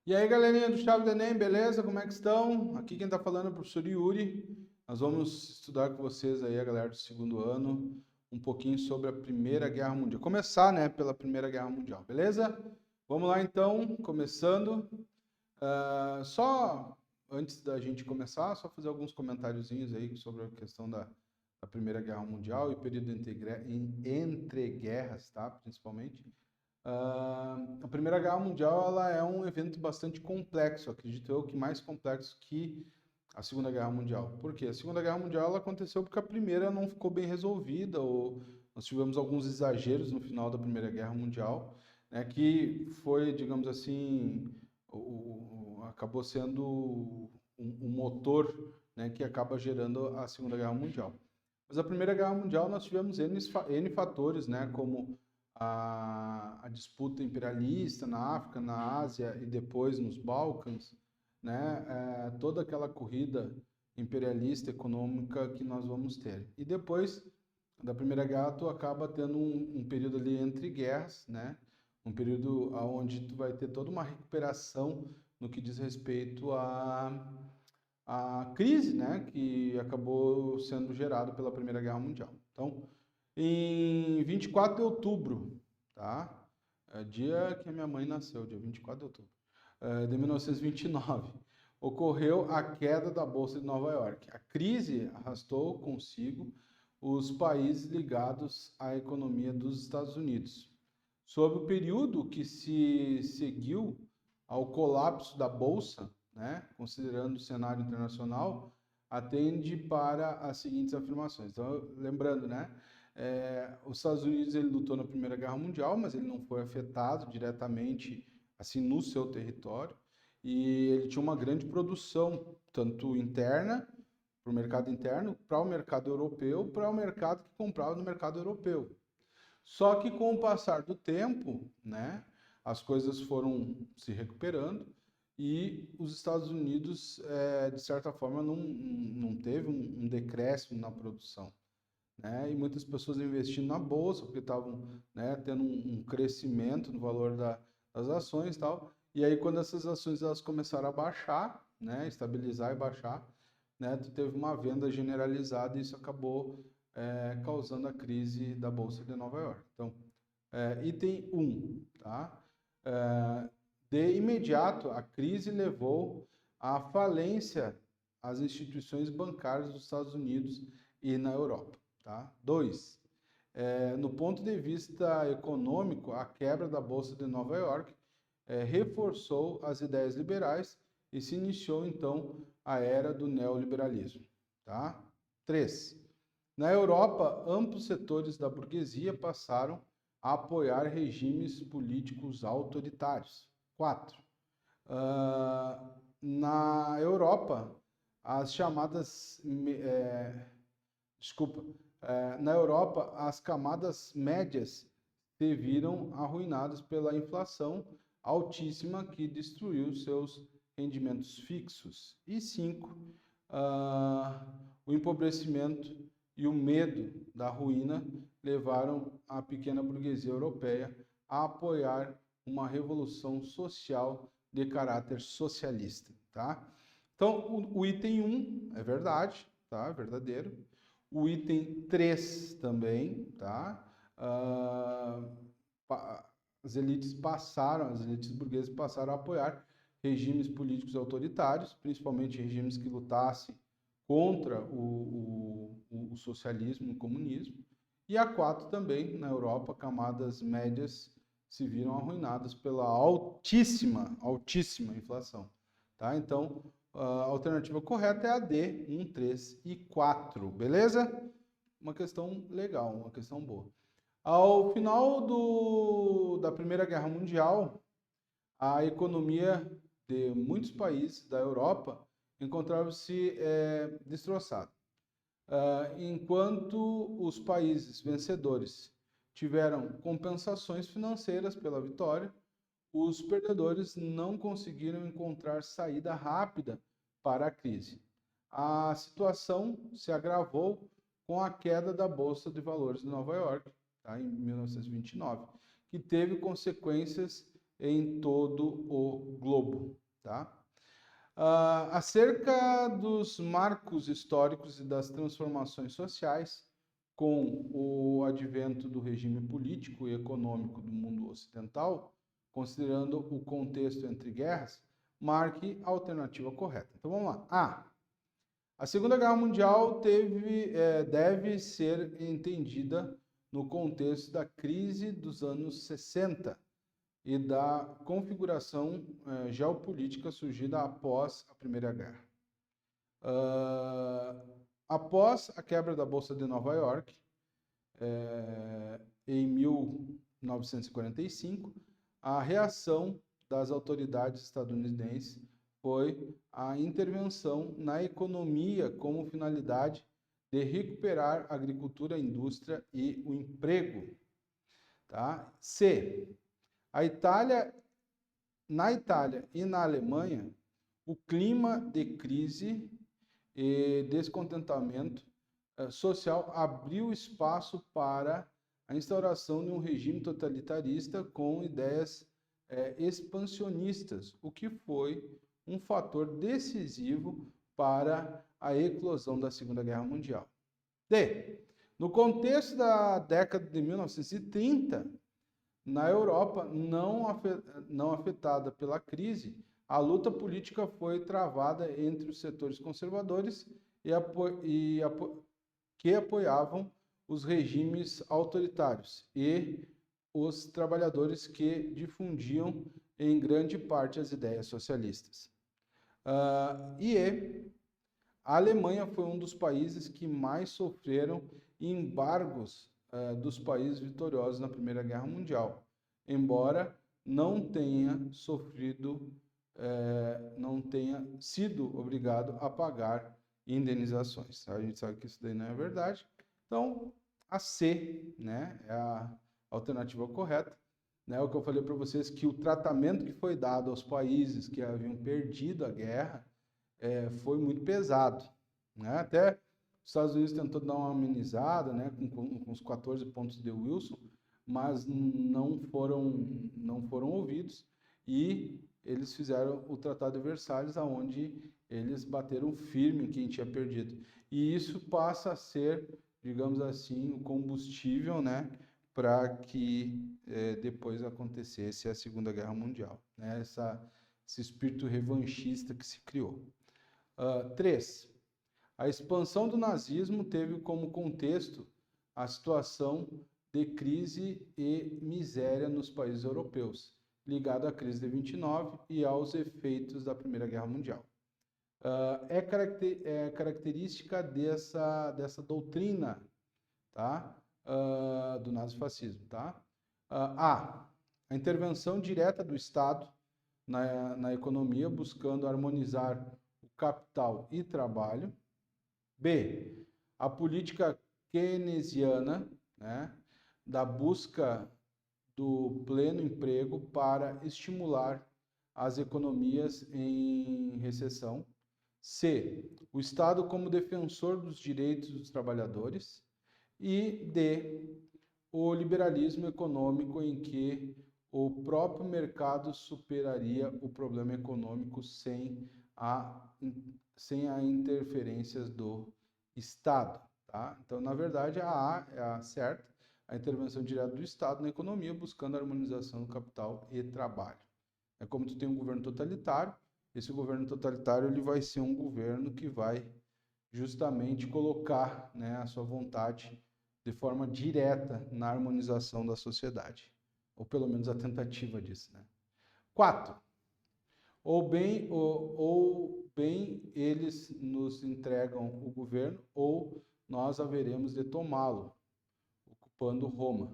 E aí, galerinha do Chave do Enem, beleza? Como é que estão? Aqui quem está falando é o professor Yuri. Nós vamos estudar com vocês aí, a galera do segundo ano, um pouquinho sobre a Primeira Guerra Mundial. Começar, né, pela Primeira Guerra Mundial, beleza? Vamos lá, então, começando. Só antes da gente começar, só fazer alguns comentáriozinhos aí sobre a questão da Primeira Guerra Mundial e o período entre guerras, tá? Principalmente. A Primeira Guerra Mundial ela é um evento bastante complexo, acredito eu que mais complexo que a Segunda Guerra Mundial. Por quê? A Segunda Guerra Mundial ela aconteceu porque a primeira não ficou bem resolvida, ou nós tivemos alguns exageros no final da Primeira Guerra Mundial, né, que foi, digamos assim, acabou sendo um motor, né, que acaba gerando a Segunda Guerra Mundial. Mas a Primeira Guerra Mundial nós tivemos N fatores, né, como a disputa imperialista na África, na Ásia e depois nos Balcãs, né? Toda aquela corrida imperialista econômica que nós vamos ter. E depois da Primeira Guerra, tu acaba tendo um período ali entre guerras, né? Um período onde tu vai ter toda uma recuperação no que diz respeito à crise, né? Que acabou sendo gerada pela Primeira Guerra Mundial. Então, em 24 de outubro, tá? Dia que a minha mãe nasceu, dia 24 de outubro, de 1929, ocorreu a queda da Bolsa de Nova York. A crise arrastou consigo os países ligados à economia dos Estados Unidos. Sobre o período que se seguiu ao colapso da Bolsa, né, considerando o cenário internacional, atende para as seguintes afirmações. Então, lembrando, né, os Estados Unidos ele lutou na Primeira Guerra Mundial, mas ele não foi afetado diretamente assim no seu território, e ele tinha uma grande produção, tanto interna, para o mercado interno, para o mercado europeu, para o mercado que comprava no mercado europeu. Só que com o passar do tempo, né, as coisas foram se recuperando e os Estados Unidos, de certa forma, não teve um decréscimo na produção, né? E muitas pessoas investindo na bolsa porque estavam, né, tendo um crescimento no valor das ações e tal. E aí quando essas ações elas começaram a baixar, né, estabilizar e baixar, né, tu teve uma venda generalizada e isso acabou causando a crise da bolsa de Nova York. Então, item 1, tá? De imediato, a crise levou à falência as instituições bancárias dos Estados Unidos e na Europa. Tá? 2. No ponto de vista econômico, a quebra da Bolsa de Nova York reforçou as ideias liberais e se iniciou, então, a era do neoliberalismo. Tá? 3. Na Europa, amplos setores da burguesia passaram a apoiar regimes políticos autoritários. 4. Na Europa, as chamadas... na Europa, as camadas médias se viram arruinadas pela inflação altíssima que destruiu seus rendimentos fixos. E 5, o empobrecimento e o medo da ruína levaram a pequena burguesia europeia a apoiar uma revolução social de caráter socialista, tá? Então, o item 1 é verdade, tá? É verdadeiro. O item 3 também, tá? As elites burguesas passaram a apoiar regimes políticos autoritários, principalmente regimes que lutassem contra o socialismo e o comunismo. E a 4 também, na Europa, camadas médias se viram arruinadas pela altíssima inflação. Tá? Então, a alternativa correta é a D, 1, 3 e 4, beleza? Uma questão legal, uma questão boa. Ao final da Primeira Guerra Mundial, a economia de muitos países da Europa encontrava-se destroçada. Enquanto os países vencedores tiveram compensações financeiras pela vitória, os perdedores não conseguiram encontrar saída rápida para a crise. A situação se agravou com a queda da Bolsa de Valores de Nova York, tá, em 1929, que teve consequências em todo o globo. tá? Acerca dos marcos históricos e das transformações sociais com o advento do regime político e econômico do mundo ocidental, considerando o contexto entre guerras, marque a alternativa correta. Então vamos lá. A Segunda Guerra Mundial deve ser entendida no contexto da crise dos anos 60 e da configuração geopolítica surgida após a Primeira Guerra. Após a quebra da Bolsa de Nova York, em 1945, a reação das autoridades estadunidenses foi a intervenção na economia como finalidade de recuperar a agricultura, a indústria e o emprego. Tá? Na Itália e na Alemanha, o clima de crise e descontentamento social abriu espaço para a instauração de um regime totalitarista com ideias expansionistas, o que foi um fator decisivo para a eclosão da Segunda Guerra Mundial. No contexto da década de 1930, na Europa, não afetada pela crise, a luta política foi travada entre os setores conservadores que apoiavam os regimes autoritários e os trabalhadores que difundiam em grande parte as ideias socialistas. A Alemanha foi um dos países que mais sofreram embargos dos países vitoriosos na Primeira Guerra Mundial, embora não tenha sido obrigado a pagar indenizações. A gente sabe que isso daí não é verdade. Então, a C, né, é a alternativa correta. Né, o que eu falei para vocês, que o tratamento que foi dado aos países que haviam perdido a guerra foi muito pesado. Né? Até os Estados Unidos tentou dar uma amenizada, né, com os 14 pontos de Wilson, mas não foram ouvidos, e eles fizeram o Tratado de Versalhes, onde eles bateram firme em quem tinha perdido. E isso passa a ser, digamos assim, o combustível, né, para que depois acontecesse a Segunda Guerra Mundial, né, esse espírito revanchista que se criou. 3. A expansão do nazismo teve como contexto a situação de crise e miséria nos países europeus, ligado à crise de 29 e aos efeitos da Primeira Guerra Mundial. É característica dessa doutrina, tá? Do nazifascismo. Tá? A intervenção direta do Estado na economia, buscando harmonizar o capital e trabalho. B, a política keynesiana, né, da busca do pleno emprego para estimular as economias em recessão. C, o Estado como defensor dos direitos dos trabalhadores. E D, o liberalismo econômico, em que o próprio mercado superaria o problema econômico sem a interferências do Estado. Tá? Então, na verdade, a A é a certa, a intervenção direta do Estado na economia, buscando a harmonização do capital e trabalho. É como tu tem um governo totalitário, esse governo totalitário ele vai ser um governo que vai justamente colocar, né, a sua vontade de forma direta na harmonização da sociedade, ou pelo menos a tentativa disso. Né? 4. Ou bem eles nos entregam o governo, ou nós haveremos de tomá-lo, ocupando Roma.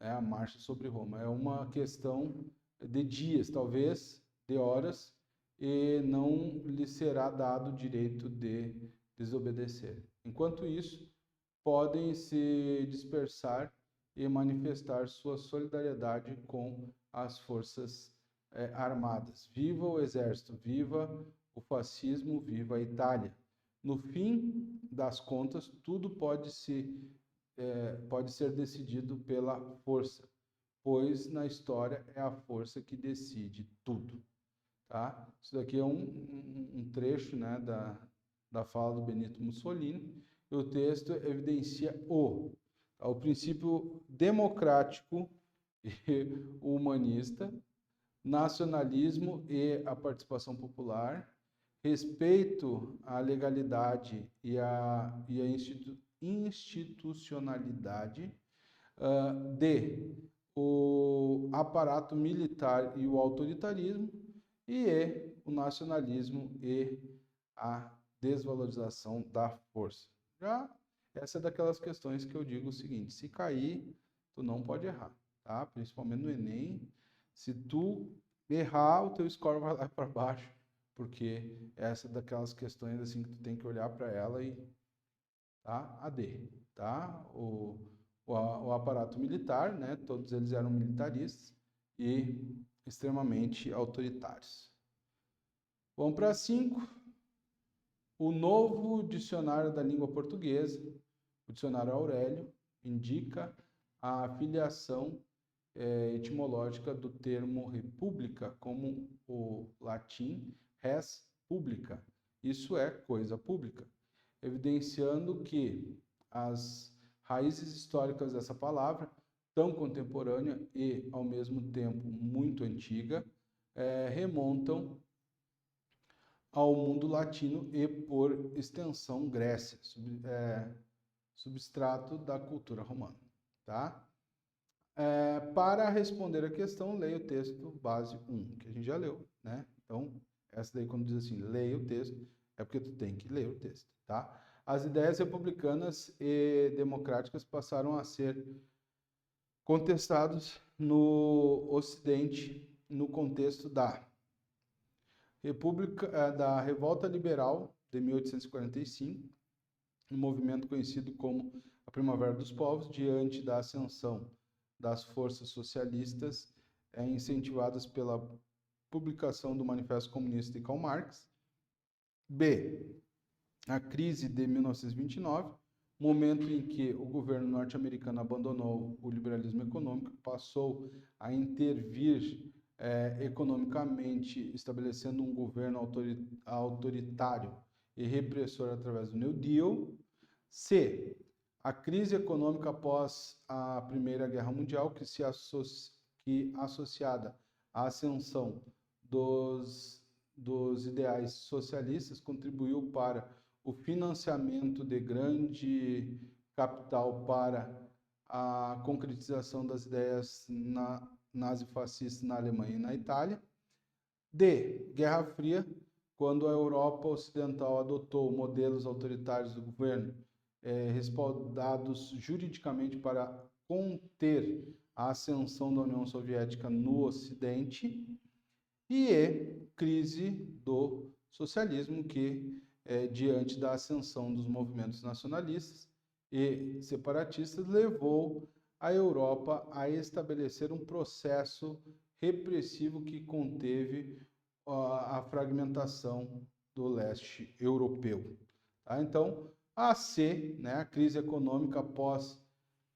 A marcha sobre Roma. É uma questão de dias, talvez de horas, e não lhe será dado o direito de desobedecer. Enquanto isso, podem se dispersar e manifestar sua solidariedade com as forças armadas. Viva o exército, viva o fascismo, viva a Itália. No fim das contas, tudo pode ser decidido pela força, pois na história é a força que decide tudo. tá? Isso daqui é um trecho, né, da fala do Benito Mussolini, e o texto evidencia o princípio democrático e humanista, nacionalismo e a participação popular, respeito à legalidade e à institucionalidade, o aparato militar e o autoritarismo, e o nacionalismo e a desvalorização da força. Já essa é daquelas questões que eu digo o seguinte: se cair, tu não pode errar, tá? Principalmente no Enem, se tu errar, o teu score vai lá para baixo, porque essa é daquelas questões assim que tu tem que olhar para ela e tá? AD, tá? O aparato militar, né? Todos eles eram militaristas e extremamente autoritários. Vamos para 5. O novo dicionário da língua portuguesa, o dicionário Aurélio, indica a filiação etimológica do termo república como o latim res publica. Isso é coisa pública, evidenciando que as raízes históricas dessa palavra, tão contemporânea e, ao mesmo tempo, muito antiga, remontam ao mundo latino e, por extensão, Grécia, substrato da cultura romana. Tá? Para responder a questão, leia o texto base 1, que a gente já leu, né? Então, essa daí, quando diz assim, leia o texto, é porque tu tem que ler o texto, tá? As ideias republicanas e democráticas passaram a ser contestados no Ocidente no contexto da da Revolta Liberal de 1845, um movimento conhecido como a Primavera dos Povos, diante da ascensão das forças socialistas incentivadas pela publicação do Manifesto Comunista de Karl Marx. B. A crise de 1929, momento em que o governo norte-americano abandonou o liberalismo econômico, passou a intervir economicamente, estabelecendo um governo autoritário e repressor através do New Deal. C. A crise econômica após a Primeira Guerra Mundial, que associada à ascensão dos ideais socialistas, contribuiu para o financiamento de grande capital para a concretização das ideias nazifascistas na Alemanha e na Itália. D. Guerra Fria, quando a Europa Ocidental adotou modelos autoritários do governo, respaldados juridicamente para conter a ascensão da União Soviética no Ocidente. E crise do socialismo, que, diante da ascensão dos movimentos nacionalistas e separatistas, levou a Europa a estabelecer um processo repressivo que conteve a fragmentação do leste europeu. Tá? Então, a C, né, a crise econômica após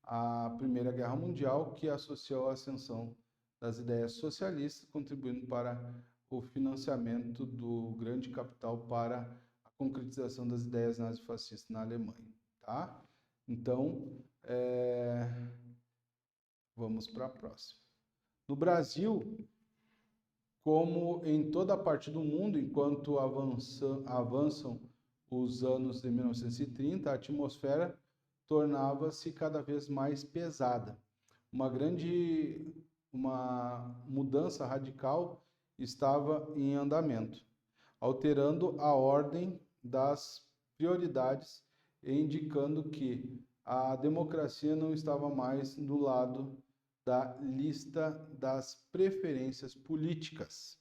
a Primeira Guerra Mundial, que associou a ascensão das ideias socialistas, contribuindo para o financiamento do grande capital para a concretização das ideias nazifascistas na Alemanha. Tá? Então, vamos para a próxima. No Brasil, como em toda a parte do mundo, enquanto avançam os anos de 1930, a atmosfera tornava-se cada vez mais pesada. Uma mudança radical estava em andamento, alterando a ordem das prioridades e indicando que a democracia não estava mais do lado da lista das preferências políticas.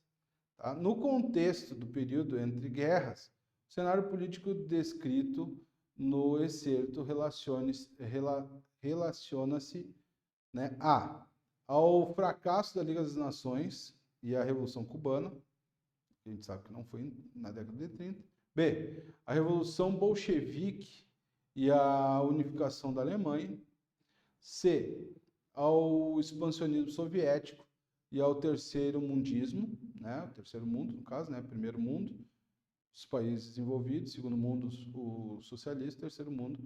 Tá? No contexto do período entre guerras, o cenário político descrito no excerto relaciona-se, né, ao fracasso da Liga das Nações e à Revolução Cubana, que a gente sabe que não foi na década de 30. B. A Revolução Bolchevique e a unificação da Alemanha. C. Ao expansionismo soviético, e ao terceiro mundismo, né? O terceiro mundo, no caso, né? Primeiro mundo, os países desenvolvidos, segundo mundo, o socialista, terceiro mundo,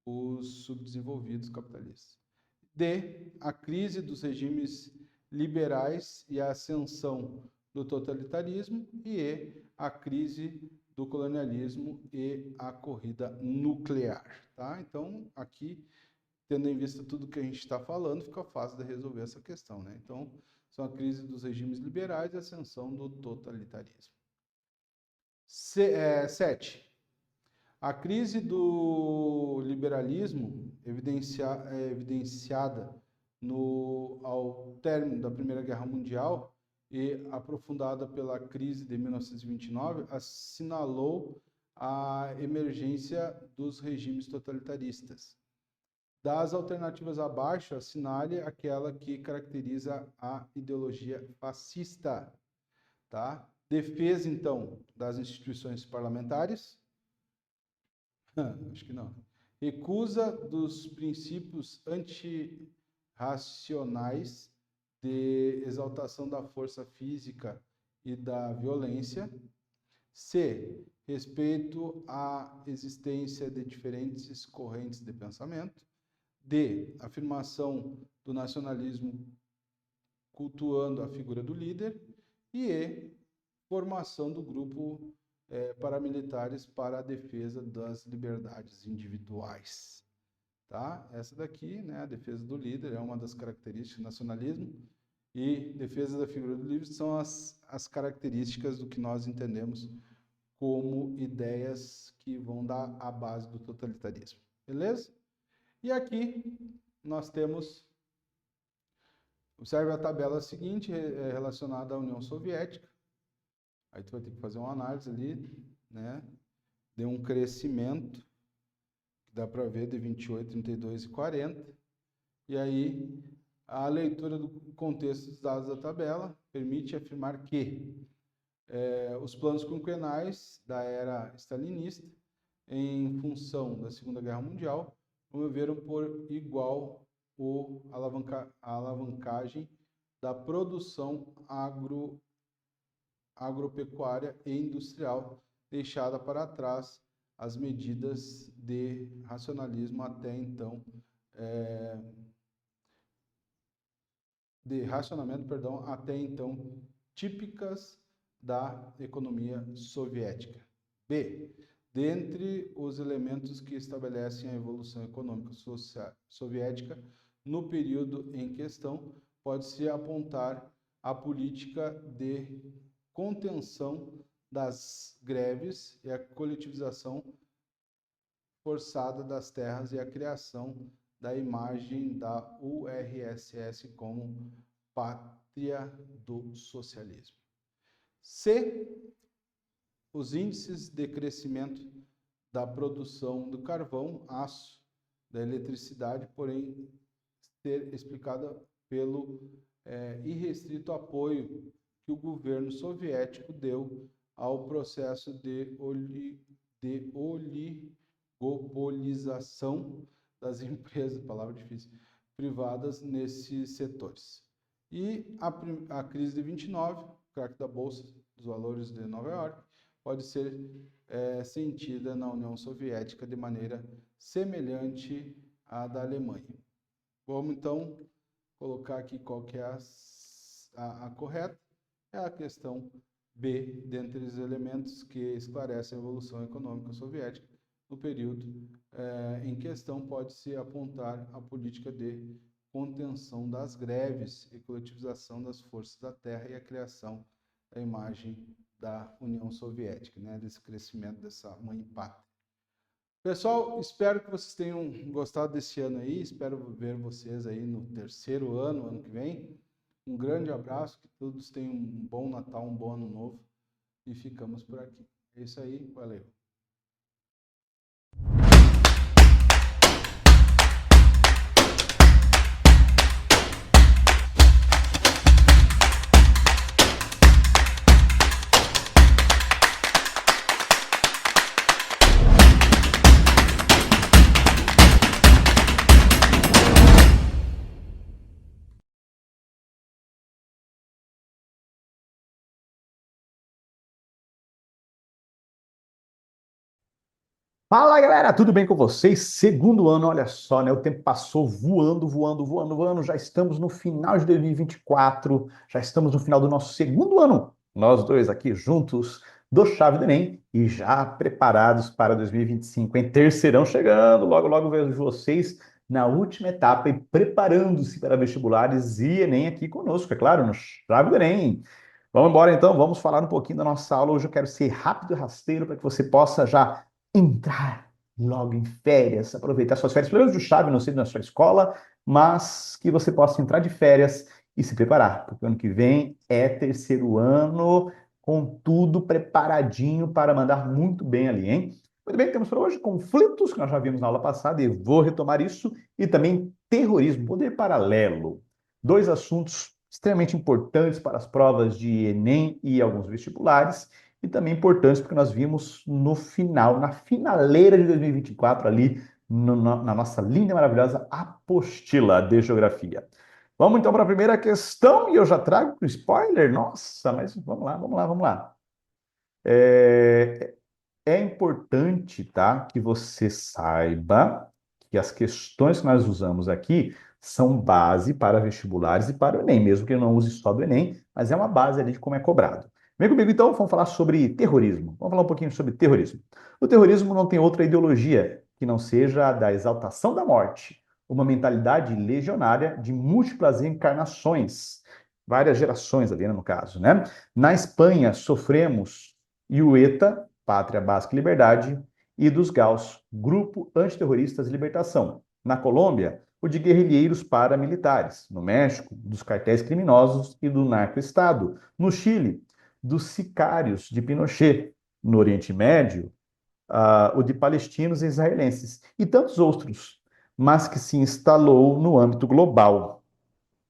os subdesenvolvidos capitalistas. D, a crise dos regimes liberais e a ascensão do totalitarismo. E E, a crise do colonialismo e a corrida nuclear. Tá? Então, aqui, tendo em vista tudo que a gente está falando, fica fácil de resolver essa questão. Né? Então, são a crise dos regimes liberais e a ascensão do totalitarismo. 7. A crise do liberalismo, evidenciada ao término da Primeira Guerra Mundial e aprofundada pela crise de 1929, assinalou a emergência dos regimes totalitaristas. Das alternativas abaixo, assinale aquela que caracteriza a ideologia fascista. Tá? Defesa, então, das instituições parlamentares. Acho que não. Recusa dos princípios antirracionais de exaltação da força física e da violência. C. Respeito à existência de diferentes correntes de pensamento. D. Afirmação do nacionalismo cultuando a figura do líder. E E. Formação do grupo paramilitares para a defesa das liberdades individuais. Tá? Essa daqui, né, a defesa do líder, é uma das características do nacionalismo, e defesa da figura do líder são as características do que nós entendemos como ideias que vão dar a base do totalitarismo. Beleza? E aqui nós temos, observe a tabela seguinte, relacionada à União Soviética. Aí tu vai ter que fazer uma análise ali, né? De um crescimento, que dá para ver de 28, 32 e 40. E aí, a leitura do contexto dos dados da tabela permite afirmar que os planos quinquenais da era stalinista, em função da Segunda Guerra Mundial, promoveram por igual a alavancagem da produção agropecuária e industrial, deixada para trás as medidas de racionalismo até então, típicas da economia soviética. B. Dentre os elementos que estabelecem a evolução econômica soviética no período em questão, pode-se apontar a política de contenção das greves e a coletivização forçada das terras e a criação da imagem da URSS como pátria do socialismo. C. Os índices de crescimento da produção do carvão, aço, da eletricidade, porém ser explicada pelo irrestrito apoio que o governo soviético deu ao processo de oligopolização das empresas, palavra difícil, privadas nesses setores. E a crise de 29, o craque da Bolsa dos Valores de Nova York, pode ser sentida na União Soviética de maneira semelhante à da Alemanha. Vamos, então, colocar aqui qual que é a correta. É a questão B, dentre os elementos que esclarecem a evolução econômica soviética no período em questão, pode-se apontar a política de contenção das greves e coletivização das forças da terra e a criação da imagem da União Soviética, né, desse crescimento dessa mãe pátria. Pessoal, espero que vocês tenham gostado desse ano aí, espero ver vocês aí no terceiro ano que vem. Um grande abraço, que todos tenham um bom Natal, um bom Ano Novo, e ficamos por aqui. É isso aí, valeu! Fala galera, tudo bem com vocês? Segundo ano, olha só, né? O tempo passou voando, voando, voando, voando. Já estamos no final de 2024, já estamos no final do nosso segundo ano. Nós dois aqui juntos do Chave do Enem e já preparados para 2025, em terceirão chegando. Logo, logo vejo vocês na última etapa e preparando-se para vestibulares e Enem aqui conosco, é claro, no Chave do Enem. Vamos embora então, vamos falar um pouquinho da nossa aula. Hoje eu quero ser rápido e rasteiro para que você possa já entrar logo em férias, aproveitar suas férias, pelo menos do chave, não sei, na sua escola, mas que você possa entrar de férias e se preparar, porque ano que vem é terceiro ano, com tudo preparadinho para mandar muito bem ali, hein? Muito bem, temos para hoje conflitos, que nós já vimos na aula passada, e vou retomar isso, e também terrorismo, poder paralelo. Dois assuntos extremamente importantes para as provas de Enem e alguns vestibulares, e também importantes porque nós vimos no final, na finaleira de 2024, ali na nossa linda e maravilhosa apostila de geografia. Vamos então para a primeira questão, e eu já trago o spoiler. Nossa, mas vamos lá, vamos lá, vamos lá. É importante, tá, que você saiba que as questões que nós usamos aqui são base para vestibulares e para o Enem, mesmo que eu não use só do Enem, mas é uma base ali de como é cobrado. Vem comigo então, vamos falar sobre terrorismo. Vamos falar um pouquinho sobre terrorismo. O terrorismo não tem outra ideologia que não seja a da exaltação da morte, uma mentalidade legionária de múltiplas encarnações, várias gerações ali, né, no caso, né? Na Espanha, sofremos e o ETA, Pátria Basca e Liberdade, e dos GAUs, Grupo Antiterroristas e Libertação. Na Colômbia, o de guerrilheiros paramilitares. No México, dos cartéis criminosos e do narco-estado. No Chile, dos sicários de Pinochet. No Oriente Médio, o de palestinos e israelenses. E tantos outros, mas que se instalou no âmbito global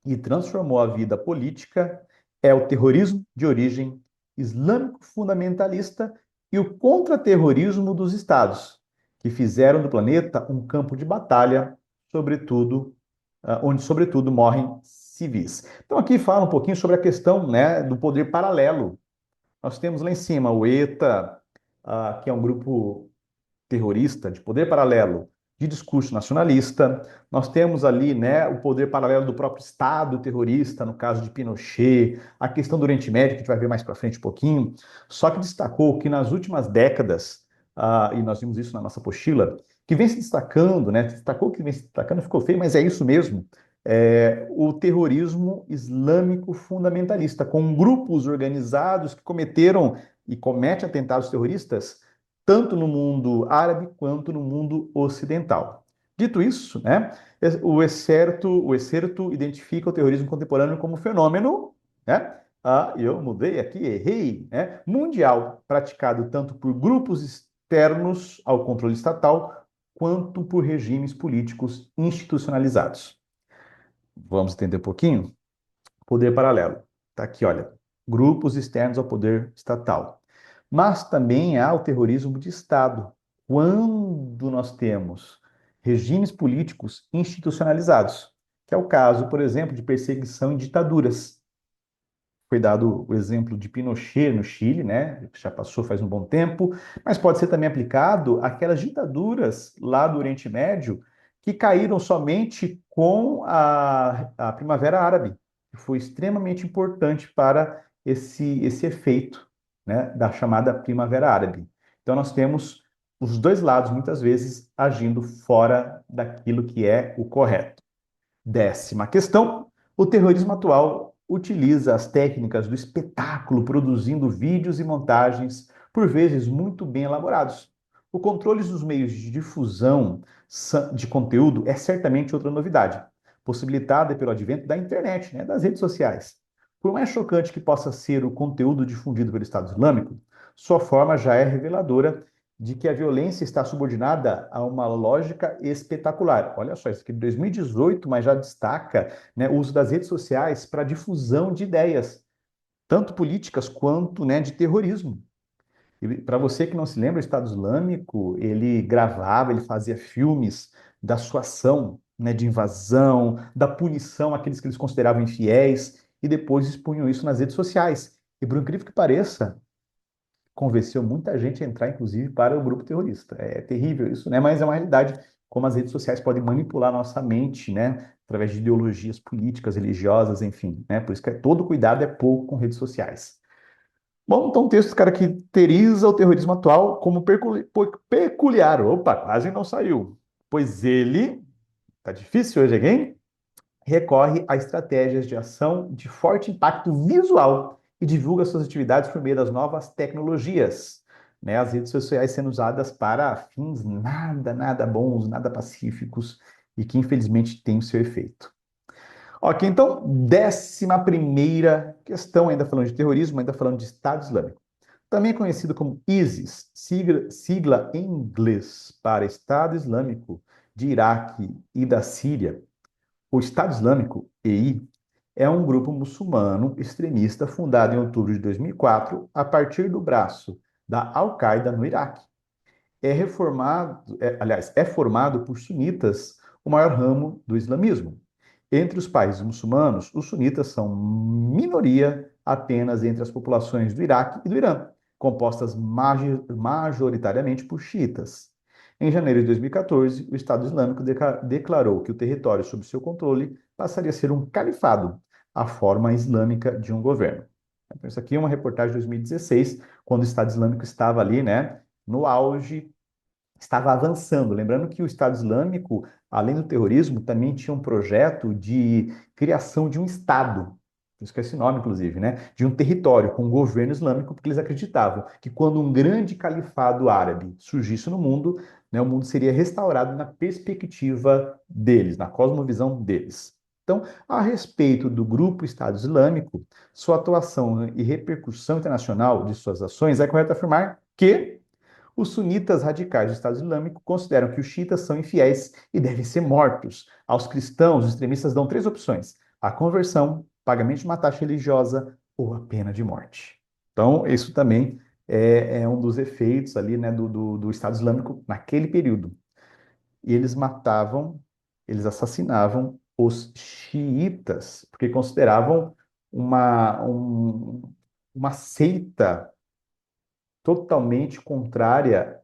e transformou a vida política é o terrorismo de origem islâmico fundamentalista e o contra-terrorismo dos Estados, que fizeram do planeta um campo de batalha, sobretudo, onde, sobretudo, morrem civis. Então, aqui fala um pouquinho sobre a questão, né, do poder paralelo. Nós temos lá em cima o ETA, que é um grupo terrorista, de poder paralelo, de discurso nacionalista. Nós temos ali, né, o poder paralelo do próprio Estado terrorista, no caso de Pinochet, a questão do Oriente Médio, que a gente vai ver mais para frente um pouquinho. Só que destacou que nas últimas décadas, e nós vimos isso na nossa apostila, que vem se destacando, né, destacou que vem se destacando, ficou feio, mas é isso mesmo, o terrorismo islâmico fundamentalista, com grupos organizados que cometeram e cometem atentados terroristas tanto no mundo árabe quanto no mundo ocidental. Dito isso, né, o excerto identifica o terrorismo contemporâneo como fenômeno, né, eu mudei aqui, errei, né, mundial, praticado tanto por grupos externos ao controle estatal, quanto por regimes políticos institucionalizados. Vamos entender um pouquinho? Poder paralelo. Está aqui, olha, grupos externos ao poder estatal. Mas também há o terrorismo de Estado, quando nós temos regimes políticos institucionalizados, que é o caso, por exemplo, de perseguição em ditaduras. Foi dado o exemplo de Pinochet no Chile, né, que já passou faz um bom tempo, mas pode ser também aplicado àquelas ditaduras lá do Oriente Médio que caíram somente com a Primavera Árabe, que foi extremamente importante para esse efeito, né, da chamada Primavera Árabe. Então nós temos os dois lados, muitas vezes, agindo fora daquilo que é o correto. Décima questão: o terrorismo atual utiliza as técnicas do espetáculo, produzindo vídeos e montagens, por vezes muito bem elaborados. O controle dos meios de difusão de conteúdo é certamente outra novidade, possibilitada pelo advento da internet, né, das redes sociais. Por mais chocante que possa ser o conteúdo difundido pelo Estado Islâmico, sua forma já é reveladora de que a violência está subordinada a uma lógica espetacular. Olha só, isso aqui de 2018, mas já destaca, né, o uso das redes sociais para difusão de ideias, tanto políticas quanto, né, de terrorismo. Para você que não se lembra, o Estado Islâmico, ele gravava, ele fazia filmes da sua ação, né, de invasão, da punição àqueles que eles consideravam infiéis, e depois expunham isso nas redes sociais. E por incrível que pareça, convenceu muita gente a entrar, inclusive, para o grupo terrorista. É terrível isso, né? Mas é uma realidade como as redes sociais podem manipular nossa mente, né? Através de ideologias políticas, religiosas, enfim, né? Por isso que todo cuidado é pouco com redes sociais. Bom, então o texto caracteriza o terrorismo atual como peculiar. Opa, quase não saiu. Pois ele, tá difícil hoje, hein? Recorre a estratégias de ação de forte impacto visual e divulga suas atividades por meio das novas tecnologias, né? As redes sociais sendo usadas para fins nada bons, nada pacíficos e que infelizmente têm o seu efeito. Ok, então, 11ª questão, ainda falando de terrorismo, ainda falando de Estado Islâmico. Também conhecido como ISIS, sigla em inglês para Estado Islâmico de Iraque e da Síria. O Estado Islâmico, EI, é um grupo muçulmano extremista fundado em outubro de 2004 a partir do braço da Al-Qaeda no Iraque. É formado por sunitas, o maior ramo do islamismo. Entre os países muçulmanos, os sunitas são minoria apenas entre as populações do Iraque e do Irã, compostas majoritariamente por xiitas. Em janeiro de 2014, o Estado Islâmico declarou que o território sob seu controle passaria a ser um califado, a forma islâmica de um governo. Então, isso aqui é uma reportagem de 2016, quando o Estado Islâmico estava ali, né, no auge, estava avançando. Lembrando que o Estado Islâmico, além do terrorismo, também tinha um projeto de criação de um Estado, por isso que é esse nome, inclusive, né? De um território com um governo islâmico, porque eles acreditavam que quando um grande califado árabe surgisse no mundo, né, o mundo seria restaurado na perspectiva deles, na cosmovisão deles. Então, a respeito do grupo Estado Islâmico, sua atuação e repercussão internacional de suas ações, é correto afirmar que os sunitas radicais do Estado Islâmico consideram que os xiitas são infiéis e devem ser mortos. Aos cristãos, os extremistas dão três opções: a conversão, pagamento de uma taxa religiosa ou a pena de morte. Então, isso também é um dos efeitos ali, né, do Estado Islâmico naquele período. E eles assassinavam os xiitas, porque consideravam uma seita totalmente contrária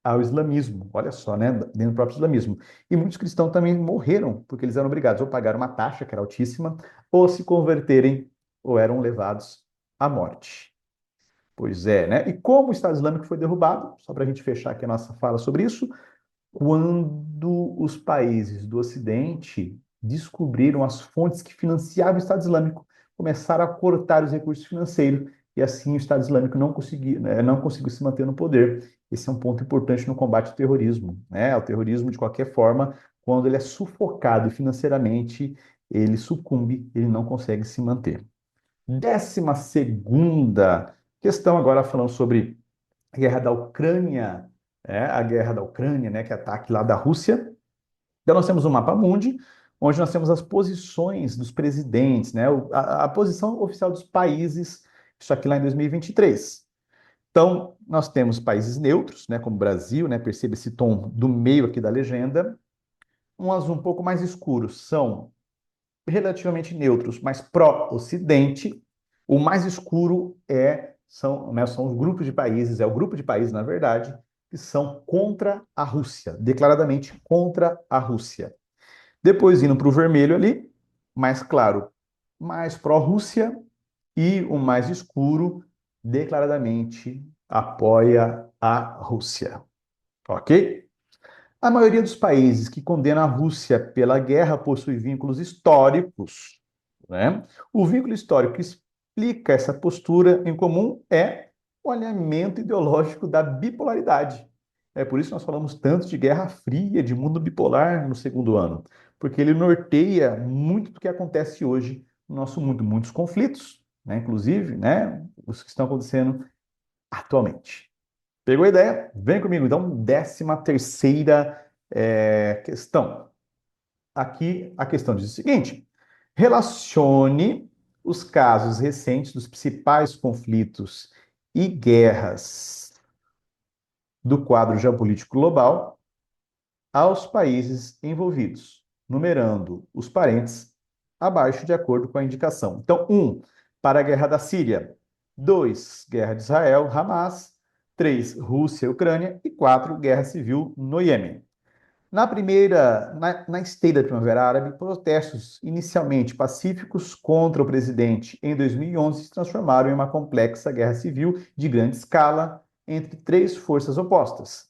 ao islamismo. Olha só, né? Dentro do próprio islamismo. E muitos cristãos também morreram, porque eles eram obrigados ou pagar uma taxa, que era altíssima, ou se converterem, ou eram levados à morte. Pois é, né? E como o Estado Islâmico foi derrubado, só para a gente fechar aqui a nossa fala sobre isso, quando os países do Ocidente descobriram as fontes que financiavam o Estado Islâmico, começaram a cortar os recursos financeiros e assim o Estado Islâmico não conseguiu se manter no poder. Esse é um ponto importante no combate ao terrorismo, né? O terrorismo, de qualquer forma, quando ele é sufocado financeiramente, ele sucumbe, ele não consegue se manter. 12ª questão, agora falando sobre a guerra da Ucrânia, a guerra da Ucrânia, né, que é ataque lá da Rússia. Então nós temos um mapa mundi, onde nós temos as posições dos presidentes, né, a posição oficial dos países, isso aqui lá em 2023. Então, nós temos países neutros, né, como o Brasil, né, perceba esse tom do meio aqui da legenda. Um azul um pouco mais escuro são relativamente neutros, mas pró-Ocidente. O mais escuro são os grupos de países, é o grupo de países, na verdade, que são contra a Rússia, declaradamente contra a Rússia. Depois indo para o vermelho ali, mais claro, mais pró-Rússia, e o mais escuro, declaradamente apoia a Rússia. Ok? A maioria dos países que condena a Rússia pela guerra possui vínculos históricos, né? O vínculo histórico que explica essa postura em comum é o alinhamento ideológico da bipolaridade. É por isso que nós falamos tanto de Guerra Fria, de mundo bipolar no segundo ano, porque ele norteia muito do que acontece hoje no nosso mundo, muitos conflitos, né? Inclusive, né, os que estão acontecendo atualmente. Pegou a ideia? Vem comigo. Então, 13ª questão. Aqui a questão diz o seguinte: relacione os casos recentes dos principais conflitos e guerras do quadro geopolítico global aos países envolvidos, numerando os parentes abaixo de acordo com a indicação. Então, para a guerra da Síria, 2, guerra de Israel, Hamas. 3, Rússia e Ucrânia. E 4, guerra civil no Iêmen. Na esteira da Primavera Árabe, protestos inicialmente pacíficos contra o presidente em 2011 se transformaram em uma complexa guerra civil de grande escala entre três forças opostas.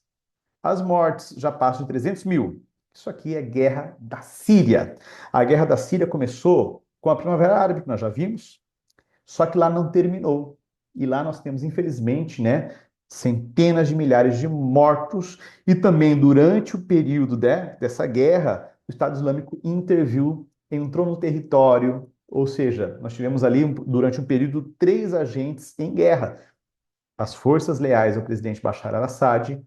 As mortes já passam de 300 mil. Isso aqui é guerra da Síria. A guerra da Síria começou com a Primavera Árabe, que nós já vimos, só que lá não terminou. E lá nós temos, infelizmente, né, centenas de milhares de mortos. E também, durante o período dessa guerra, o Estado Islâmico interviu, entrou no território. Ou seja, nós tivemos ali, durante um período, 3 agentes em guerra. As forças leais ao presidente Bashar al-Assad,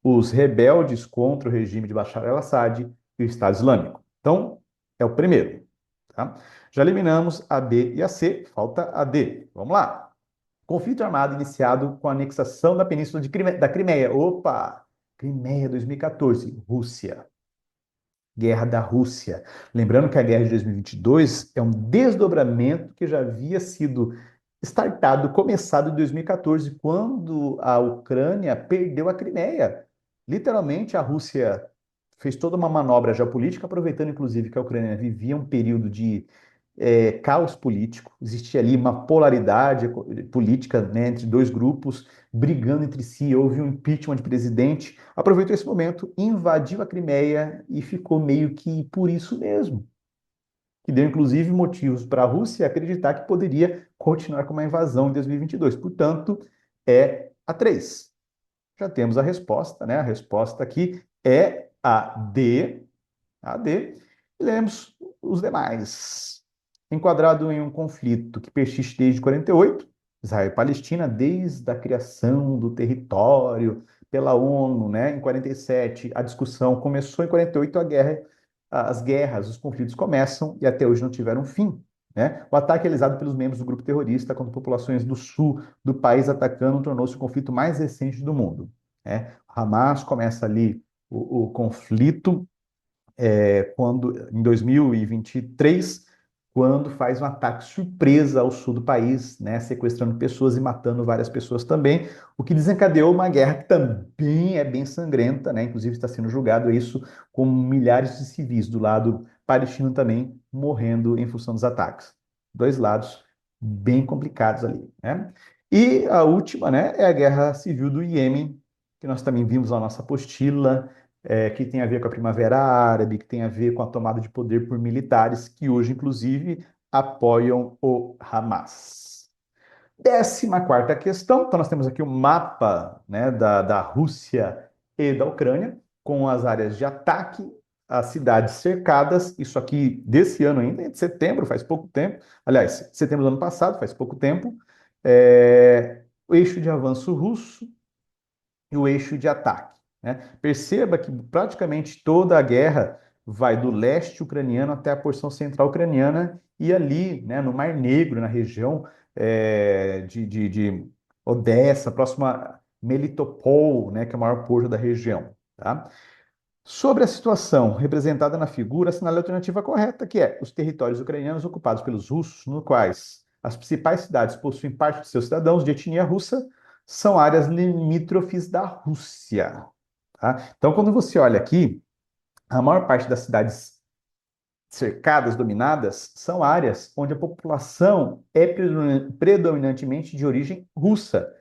os rebeldes contra o regime de Bashar al-Assad e o Estado Islâmico. Então, é o primeiro. Tá? Já eliminamos a B e a C, falta a D. Vamos lá. Conflito armado iniciado com a anexação da Península da Crimeia. Opa! Crimeia 2014, Rússia. Guerra da Rússia. Lembrando que a guerra de 2022 é um desdobramento que já havia sido startado, começado em 2014, quando a Ucrânia perdeu a Crimeia. Literalmente, a Rússia fez toda uma manobra geopolítica, aproveitando inclusive que a Ucrânia vivia um período de caos político, existia ali uma polaridade política, né, entre dois grupos brigando entre si, houve um impeachment de presidente, aproveitou esse momento, invadiu a Crimeia e ficou meio que por isso mesmo, que deu inclusive motivos para a Rússia acreditar que poderia continuar com uma invasão em 2022. Portanto, é a 3. Já temos a resposta, né? A resposta aqui é a D, e lemos os demais. Enquadrado em um conflito que persiste desde 48, Israel e Palestina, desde a criação do território pela ONU, né, em 47, a discussão começou em 48, as guerras, os conflitos começam e até hoje não tiveram fim. Né? O ataque realizado pelos membros do grupo terrorista contra populações do sul do país atacando tornou-se o conflito mais recente do mundo. Né? Hamas começa ali o conflito quando em 2023, quando faz um ataque surpresa ao sul do país, né, sequestrando pessoas e matando várias pessoas também, o que desencadeou uma guerra que também é bem sangrenta, né, inclusive está sendo julgado isso com milhares de civis do lado palestino também morrendo em função dos ataques. Dois lados bem complicados ali, né? E a última, né, é a guerra civil do Iêmen, que nós também vimos na nossa apostila, que tem a ver com a Primavera Árabe, que tem a ver com a tomada de poder por militares, que hoje, inclusive, apoiam o Hamas. 14ª questão, então nós temos aqui o mapa, né, da Rússia e da Ucrânia, com as áreas de ataque, as cidades cercadas, isso aqui desse ano ainda, de setembro, faz pouco tempo, aliás, setembro do ano passado, faz pouco tempo, o eixo de avanço russo e o eixo de ataque. Né? Perceba que praticamente toda a guerra vai do leste ucraniano até a porção central ucraniana e ali, né, no Mar Negro, na região de Odessa, próxima a Melitopol, né, que é o maior porto da região. Tá? Sobre a situação representada na figura, assinale a alternativa correta, que é os territórios ucranianos ocupados pelos russos, no quais as principais cidades possuem parte de seus cidadãos de etnia russa, são áreas limítrofes da Rússia. Tá? Então, quando você olha aqui, a maior parte das cidades cercadas, dominadas, são áreas onde a população é predominantemente de origem russa,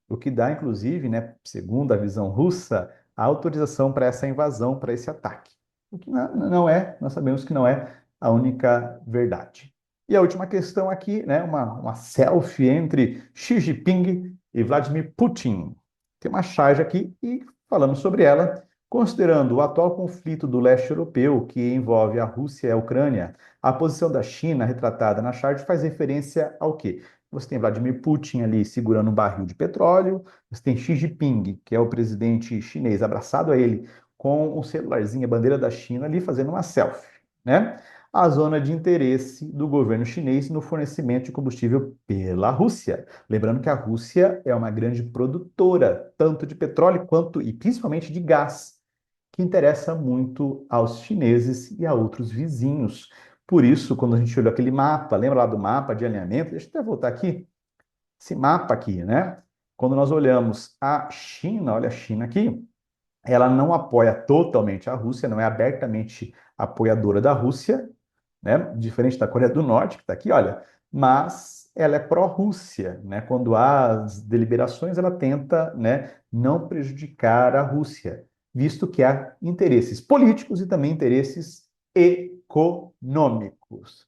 o que dá, inclusive, né, segundo a visão russa, a autorização para essa invasão, para esse ataque. O que não é, nós sabemos que não é a única verdade. E a última questão aqui, né, uma selfie entre Xi Jinping e Vladimir Putin. Tem uma charge aqui e falamos sobre ela. Considerando o atual conflito do leste europeu, que envolve a Rússia e a Ucrânia, a posição da China retratada na charge faz referência ao quê? Você tem Vladimir Putin ali segurando um barril de petróleo, você tem Xi Jinping, que é o presidente chinês, abraçado a ele com um celularzinho, a bandeira da China ali fazendo uma selfie, né? A zona de interesse do governo chinês no fornecimento de combustível pela Rússia. Lembrando que a Rússia é uma grande produtora, tanto de petróleo quanto e principalmente de gás, que interessa muito aos chineses e a outros vizinhos. Por isso, quando a gente olhou aquele mapa, lembra lá do mapa de alinhamento? Deixa eu até voltar aqui. esse mapa aqui, né? Quando nós olhamos a China, olha a China aqui, ela não apoia totalmente a Rússia, não é abertamente apoiadora da Rússia, né? Diferente da Coreia do Norte, que está aqui, olha, mas ela é pró-Rússia, né? Quando há as deliberações, ela tenta, né, não prejudicar a Rússia, visto que há interesses políticos e também interesses econômicos.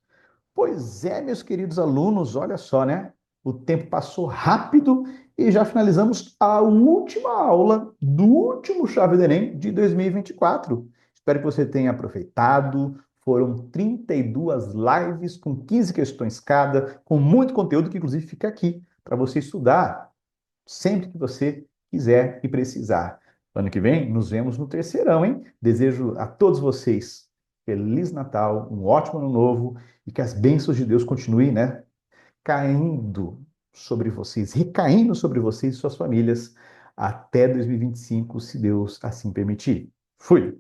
Pois é, meus queridos alunos, olha só, né? O tempo passou rápido e já finalizamos a última aula do último Chave do Enem de 2024. Espero que você tenha aproveitado. Foram 32 lives com 15 questões cada, com muito conteúdo que inclusive fica aqui para você estudar sempre que você quiser e precisar. Ano que vem, nos vemos no terceirão, hein? Desejo a todos vocês Feliz Natal, um ótimo ano novo e que as bênçãos de Deus continuem, né, caindo sobre vocês, recaindo sobre vocês e suas famílias até 2025, se Deus assim permitir. Fui!